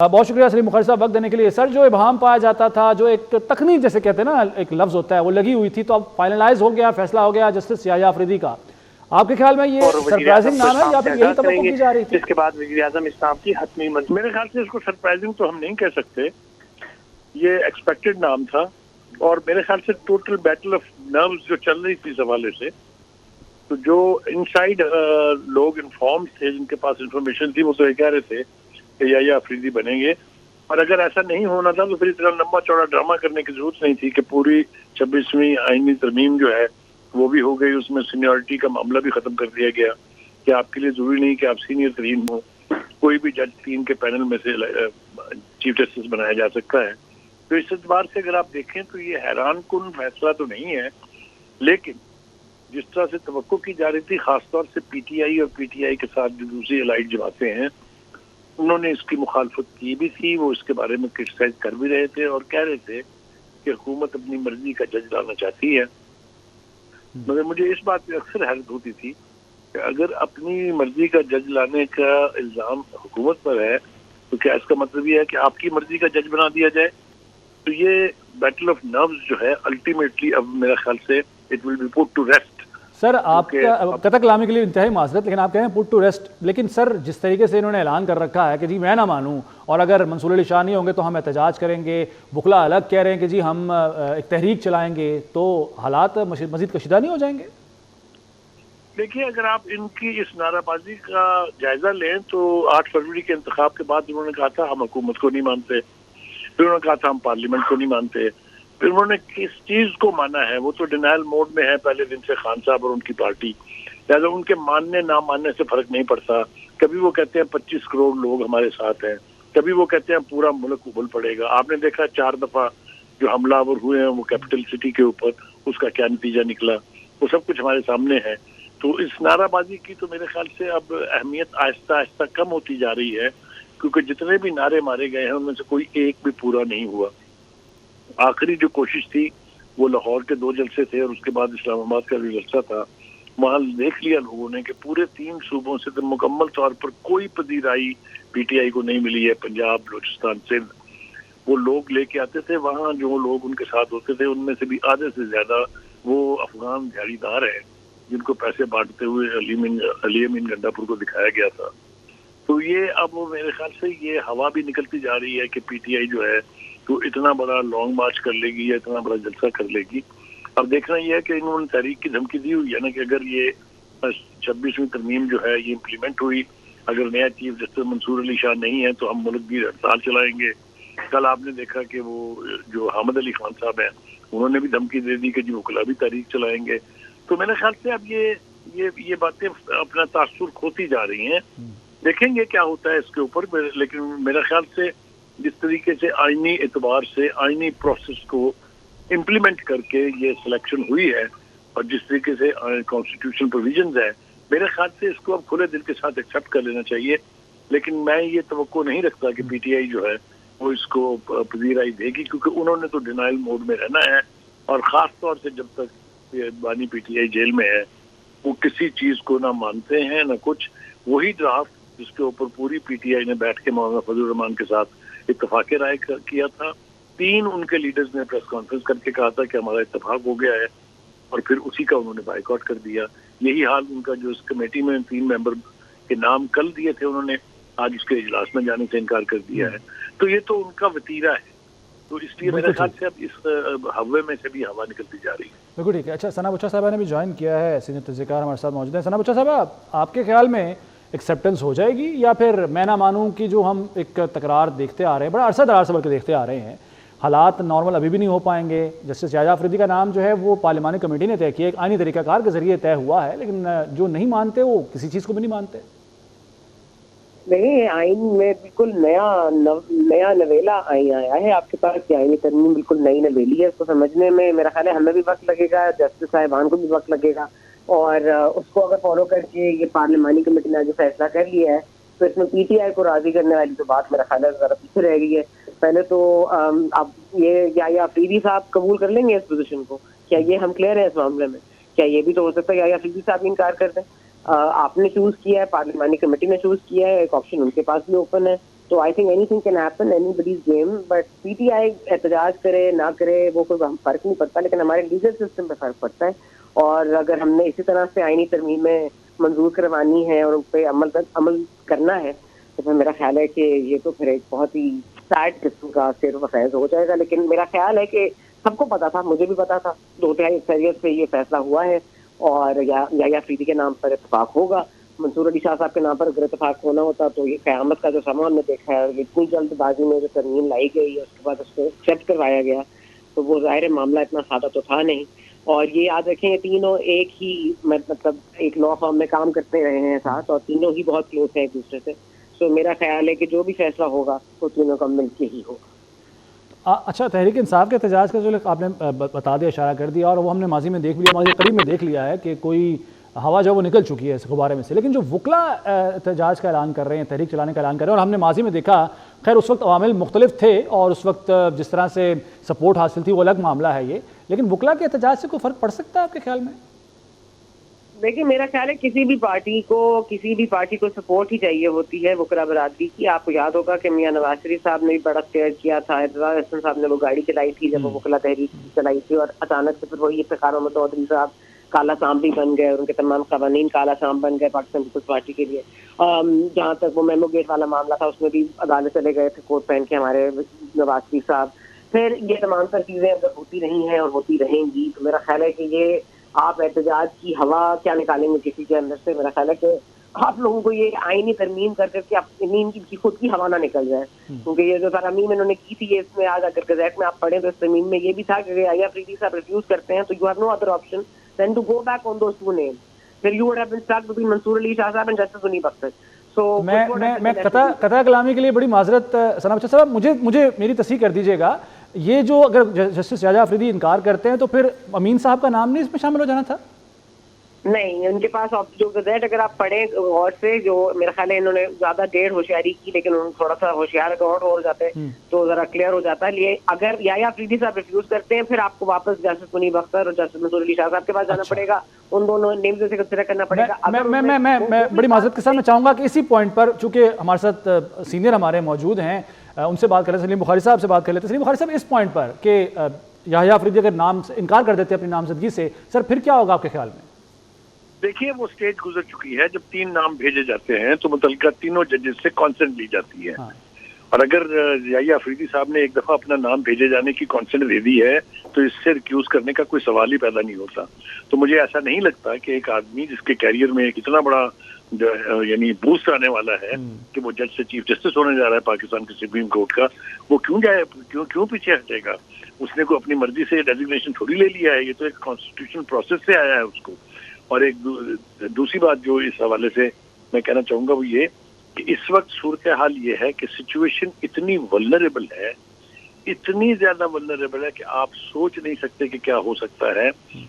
بہت شکریہ سلیم مخرج صاحب وقت دینے کے لیے۔ سر جو ابہام پایا جاتا تھا، جو ایک تخمین جیسے کہتے ہیں نا ایک لفظ ہوتا ہے، وہ لگی ہوئی تھی، تو اب فائنلائز ہو گیا، فیصلہ ہو گیا جسٹس یحییٰ آفریدی کا۔ آپ کے خیال میں یہ سرپرائزنگ نام ہے یا پھر یہی توقع کی جا رہی تھی؟ اس کے بعد وزیر اعظم اسلام کی حتمی منظوری، میرے خیال سے اس کو سرپرائزنگ تو ہم نہیں کہہ سکتے، یہ ایکسپیکٹڈ نام تھا، اور میرے خیال سے ٹوٹل بیٹل آف نروز جو چل رہی تھی اس حوالے سے، تو جو انسائیڈ لوگ انفارم تھے، جن کے پاس انفارمیشن تھی، وہ تو یہ کہہ رہے تھے کہ یحییٰ آفریدی بنیں گے، اور اگر ایسا نہیں ہونا تھا تو پھر اتنا لمبا چوڑا ڈرامہ کرنے کی ضرورت نہیں تھی کہ پوری 26ویں آئینی ترمیم جو ہے وہ بھی ہو گئی، اس میں سینیورٹی کا معاملہ بھی ختم کر دیا گیا کہ آپ کے لیے ضروری نہیں کہ آپ سینئر ترین ہو، کوئی بھی جج 3 کے پینل میں سے چیف جسٹس بنایا جا سکتا ہے۔ تو اس اعتبار سے اگر آپ دیکھیں تو یہ حیران کن فیصلہ تو نہیں ہے، لیکن جس طرح سے توقع کی جا رہی تھی، خاص طور سے پی ٹی آئی اور پی ٹی آئی کے ساتھ جو دوسری الائڈ جماعتیں ہیں، انہوں نے اس کی مخالفت کی بھی تھی، وہ اس کے بارے میں کرٹیسائز کر بھی رہے تھے اور کہہ رہے تھے کہ حکومت اپنی مرضی کا جج لانا چاہتی ہے، مگر مجھے اس بات پہ اکثر حیرت ہوتی تھی کہ اگر اپنی مرضی کا جج لانے کا الزام حکومت پر ہے تو کیا اس کا مطلب یہ ہے کہ آپ کی مرضی کا جج بنا دیا جائے؟ تو یہ بیٹل آف نروز جو ہے الٹیمیٹلی اب میرا خیال سے it will be put to rest. Sir آپ کا قطع کلامی کے لیے انتہائی معذرت، لیکن آپ کہہ رہے ہیں پٹ ٹو ریسٹ، لیکن سر جس طریقے سے انہوں نے اعلان کر رکھا ہے کہ جی میں نہ مانوں، اور اگر منصور علی شاہ نہیں ہوں گے تو ہم احتجاج کریں گے، وکلاء الگ کہہ رہے ہیں کہ جی ہم ایک تحریک چلائیں گے، تو حالات مزید کشیدہ نہیں ہو جائیں گے؟ دیکھیے، اگر آپ ان کی اس نعرہ بازی کا جائزہ لیں تو 8 فروری کے انتخاب کے بعد انہوں نے کہا تھا ہم حکومت کو نہیں مانتے، پھر انہوں نے کہا تھا ہم پارلیمنٹ کو نہیں مانتے، پھر انہوں نے کس چیز کو مانا ہے؟ وہ تو ڈینائل موڈ میں ہے پہلے دن سے، خان صاحب اور ان کی پارٹی، لہٰذا ان کے ماننے نہ ماننے سے فرق نہیں پڑتا۔ کبھی وہ کہتے ہیں 25 کروڑ لوگ ہمارے ساتھ ہیں، کبھی وہ کہتے ہیں پورا ملک ابل پڑے گا۔ آپ نے دیکھا 4 دفعہ جو حملہ آور ہوئے ہیں وہ کیپٹل سٹی کے اوپر، اس کا کیا نتیجہ نکلا، وہ سب کچھ ہمارے سامنے ہے۔ تو اس نعرہ بازی کی تو میرے خیال سے اب اہمیت آہستہ آہستہ کم ہوتی جا رہی ہے، کیونکہ جتنے بھی نعرے مارے گئے ہیں ان میں سے کوئی ایک بھی پورا نہیں ہوا۔ آخری جو کوشش تھی وہ لاہور کے 2 جلسے تھے اور اس کے بعد اسلام آباد کا جو جلسہ تھا، وہاں دیکھ لیا لوگوں نے کہ پورے 3 صوبوں سے تو مکمل طور پر کوئی پذیرائی پی ٹی آئی کو نہیں ملی ہے۔ پنجاب، بلوچستان، سندھ، وہ لوگ لے کے آتے تھے، وہاں جو لوگ ان کے ساتھ ہوتے تھے ان میں سے بھی آدھے سے زیادہ وہ افغان دیہڑی دار ہیں جن کو پیسے بانٹتے ہوئے علی امین گنڈا پور کو دکھایا گیا تھا۔ تو یہ اب میرے خیال سے یہ ہوا بھی نکلتی جا رہی ہے کہ پی ٹی آئی جو ہے تو اتنا بڑا لانگ مارچ کر لے گی یا اتنا بڑا جلسہ کر لے گی۔ اب دیکھنا یہ ہے کہ انہوں نے تحریک کی دھمکی دی ہوئی ہے نا کہ اگر یہ 26ویں ترمیم جو ہے یہ امپلیمنٹ ہوئی، اگر نیا چیف جسٹس منصور علی شاہ نہیں ہے تو ہم ملک کی ہڑتال چلائیں گے۔ کل آپ نے دیکھا کہ وہ جو حامد علی خان صاحب ہیں انہوں نے بھی دھمکی دے دی کہ جی وکلاء بھی تحریک چلائیں گے۔ تو میرے خیال سے اب یہ باتیں اپنا تاثر کھوتی جا رہی ہیں، دیکھیں گے کیا ہوتا ہے اس کے اوپر، لیکن میرا خیال سے جس طریقے سے آئینی اعتبار سے آئینی پروسیس کو امپلیمنٹ کر کے یہ سلیکشن ہوئی ہے اور جس طریقے سے کانسٹیٹیوشن پروویژنز ہیں، میرے خیال سے اس کو اب کھلے دل کے ساتھ ایکسیپٹ کر لینا چاہیے، لیکن میں یہ توقع نہیں رکھتا کہ پی ٹی آئی جو ہے وہ اس کو پذیرائی دے گی، کیونکہ انہوں نے تو ڈینائل موڈ میں رہنا ہے، اور خاص طور سے جب تک یہ بانی پی ٹی آئی جیل میں ہے وہ کسی چیز کو نہ مانتے ہیں نہ کچھ۔ وہی ڈرافٹ جس کے اوپر پوری پی ٹی آئی نے بیٹھ کے مولانا فضل الرحمان کے ساتھ اتفاق رائے کیا تھا، 3 ان کے لیڈرز نے پریس کانفرنس کر کے کہا تھا کہ ہمارا اتفاق ہو گیا ہے، اور پھر اسی کا انہوں نے بائیک آؤٹ کر دیا۔ یہی حال ان کا جو اس کمیٹی میں 3 ممبر کے نام کل دیے تھے انہوں نے آج اس کے اجلاس میں جانے سے انکار کر دیا ہے۔ تو یہ تو ان کا وتیرہ ہے، تو اس لیے میرے خیال سے اب اس ہوے میں سے بھی ہوا نکلتی جا رہی ہے۔ بالکل ٹھیک ہے۔ اچھا، ثنا بچہ صاحبہ نے بھی جوائن کیا ہے، سینئر تجزیہ کار ہمارے ساتھ موجود ہیں۔ ثنا بچہ صاحبہ، آپ کے خیال میں ایکسیپٹنس ہو جائے گی یا پھر میں نہ مانوں کی جو ہم ایک تکرار دیکھتے آ رہے ہیں، بڑا عرصہ دراز سے بلکہ دیکھتے آ رہے ہیں، حالات نارمل ابھی بھی نہیں ہو پائیں گے؟ جسٹس یحییٰ آفریدی کا نام جو ہے وہ پارلیمانی کمیٹی نے طے کیا، ایک آئینی طریقہ کار کے ذریعے طے ہوا ہے، لیکن جو نہیں مانتے وہ کسی چیز کو بھی نہیں مانتے۔ نہیں، آئین میں بالکل نیا نویلا آئین آیا ہے آپ کے پاس، یہ آئینی ترمیم بالکل نئی نویلی ہے، اس کو سمجھنے میں میرا خیال ہے ہمیں بھی وقت لگے گا، جسٹس صاحبان کو بھی وقت لگے گا، اور اس کو اگر فالو کر کے یہ پارلیمانی کمیٹی نے جو فیصلہ کر لیا ہے تو اس میں پی ٹی آئی کو راضی کرنے والی تو بات میرا خیال ہے ذرا پیچھے رہ گئی ہے۔ پہلے تو اب یہ یحییٰ آفریدی صاحب قبول کر لیں گے اس پوزیشن کو؟ کیا یہ ہم کلیئر ہیں اس معاملے میں؟ کیا یہ بھی تو ہو سکتا ہے یحییٰ آفریدی صاحب انکار کر دیں؟ آپ نے چوز کیا ہے، پارلیمانی کمیٹی نے چوز کیا ہے، ایک آپشن ان کے پاس بھی اوپن ہے، تو I think any thing can happen any buddies game, but P T I احتجاج کرے نہ کرے وہ کوئی فرق نہیں پڑتا, لیکن ہمارے لیگل سسٹم پہ فرق پڑتا ہے. اور اگر ہم نے اسی طرح سے آئینی ترمیمیں منظور کروانی ہے اور ان پہ عمل کرنا ہے تو پھر میرا خیال ہے کہ یہ تو پھر ایک بہت ہی سیڈ قسم کا سیر و فیض ہو جائے گا. لیکن میرا خیال ہے کہ سب کو پتا تھا, مجھے بھی پتا تھا, 2/3 اکثریت سے یہ فیصلہ ہوا ہے اور یا افریدی کے نام پر اتفاق ہوگا. منصور علی شاہ صاحب کے نام پر اگر اتفاق ہونا ہوتا تو یہ قیامت کا جو سما ہم نے دیکھا ہے, اتنی جلد بازی میں جو ترمیم لائی گئی ہے اس کے بعد اس کو ایکسیپٹ کروایا گیا, تو وہ ظاہر معاملہ اتنا سادہ تو تھا نہیں. اور یہ یاد رکھیں یہ تینوں ایک ہی مطلب ایک لا فارم میں کام کرتے رہے ہیں ساتھ, اور تینوں ہی بہت کلوز ہیں ایک دوسرے سے. سو میرا خیال ہے کہ جو بھی فیصلہ ہوگا وہ تینوں کا مل کے ہی ہوگا. اچھا, تحریک انصاف کے احتجاج کا جو آپ نے بتا دیا, اشارہ کر دیا, اور وہ ہم نے ماضی میں دیکھ لیا, ماضی قریب میں دیکھ لیا ہے کہ کوئی ہوا جو وہ نکل چکی ہے اس غبارے میں سے. لیکن جو وکلا احتجاج کا اعلان کر رہے ہیں, تحریک چلانے کا اعلان کر رہے ہیں, اور ہم نے ماضی میں دیکھا, خیر اس وقت عوامل مختلف تھے اور اس وقت جس طرح سے سپورٹ حاصل تھی وہ الگ معاملہ ہے یہ, لیکن وکلا کے احتجاج سے کوئی فرق پڑ سکتا ہے آپ کے خیال میں؟ دیکھیے میرا خیال ہے کسی بھی پارٹی کو سپورٹ ہی چاہیے ہوتی ہے وکلا برادری کی. آپ کو یاد ہوگا کہ میاں نواز شریف صاحب نے بھی بڑا اختیار کیا تھا, اعتزاز احسن صاحب نے وہ گاڑی چلائی تھی جب وہ وکلا تحریک چلائی تھی, اور اچانک سے پھر وہی افتخار محمد چودھری صاحب کالا سام بھی بن گئے اور ان کے تمام قوانین کالا سام بن گئے پاکستان پیپلز پارٹی کے لیے. جہاں تک وہ میمو گیٹ والا معاملہ تھا اس میں بھی عدالت چلے گئے تھے کوٹ پہن کے ہمارے نواز شریف صاحب. پھر یہ تمام تر چیزیں اگر ہوتی رہی ہیں اور ہوتی رہیں گی تو میرا خیال ہے کہ یہ آپ احتجاج کی ہوا کیا نکالیں گے کسی کے اندر سے. میرا خیال ہے کہ آپ لوگوں کو یہ آئینی ترمیم کر کے ان کی خود کی ہوا نہ نکل جائے, کیونکہ یہ جو ترمیم انہوں نے کی تھی یہ اس میں آج اگر گزیٹ میں آپ پڑھیں تو اس ترمیم میں یہ بھی تھا کہ اگر آئی افریدی صاحب ریفیوز کرتے ہیں تو you have no other option then to go back on those two names. پھر you would have been stuck between Mansoor Ali Shah صاحب اینڈ جسٹس غنی بختر. سو میں قطع کلامی کے لیے بڑی معذرت ثنا بچہ صاحب, مجھے میری تصحیح کر دیجیے گا, یہ جو اگر جسٹس شاہجہاں افریدی انکار کرتے ہیں تو پھر امین صاحب کا نام نہیں اس میں شامل ہو جانا تھا؟ نہیں, ان کے پاس جو گزیٹ اگر آپ پڑھیں غور سے, جو میرا خیال ہے انہوں نے زیادہ دیر ہوشیاری کی, لیکن انہوں نے تھوڑا سا ہوشیار اگر اور ہو جاتے تو ذرا کلیئر ہو جاتا ہے. اگر یا افریدی صاحب ریفیوز کرتے ہیں پھر آپ کو واپس جسٹس غنی بختر اور جسٹس منصور علی شاہ صاحب کے پاس جانا پڑے گا, ان دونوں نیمز سے کنسیڈر کرنا پڑے گا. میں بڑی معذرت کے ساتھ میں چاہوں گا کہ اسی پوائنٹ پر, چونکہ ہمارے ساتھ سینئر ہمارے موجود ہیں, ان سے بات کر لیں, سلیم بخاری صاحب سے بات کر لیتے. سلیم بخاری صاحب, اس پوائنٹ پر کہ یحییٰ افریدی اگر نام انکار کر دیتے اپنی نامزدگی سے, سر پھر کیا ہوگا آپ کے خیال میں؟ دیکھیے وہ سٹیج گزر چکی ہے, جب 3 نام بھیجے جاتے ہیں تو متعلقہ تینوں ججز سے کانسنٹ لی جاتی ہے. اور اگر یحییٰ افریدی صاحب نے ایک دفعہ اپنا نام بھیجے جانے کی کانسنٹ دے دی ہے تو اس سے ریکیوز کرنے کا کوئی سوال ہی پیدا نہیں ہوتا. تو مجھے ایسا نہیں لگتا کہ ایک آدمی جس کے کیریئر میں ایک اتنا بڑا یعنی بوسٹ آنے والا ہے کہ وہ جج سے چیف جسٹس ہونے جا رہا ہے پاکستان کی سپریم کورٹ کا, وہ کیوں پیچھے ہٹے گا؟ اس نے کوئی اپنی مرضی سے ڈیزگنیشن تھوڑی لے لیا ہے, یہ تو ایک کانسٹیٹیوشنل پروسیس سے آیا ہے اس کو. اور ایک دوسری بات جو اس حوالے سے میں کہنا چاہوں گا وہ یہ کہ اس وقت صورتحال یہ ہے کہ سچویشن اتنی ولنریبل ہے, اتنی زیادہ ولنریبل ہے کہ آپ سوچ نہیں سکتے کہ کیا ہو سکتا ہے.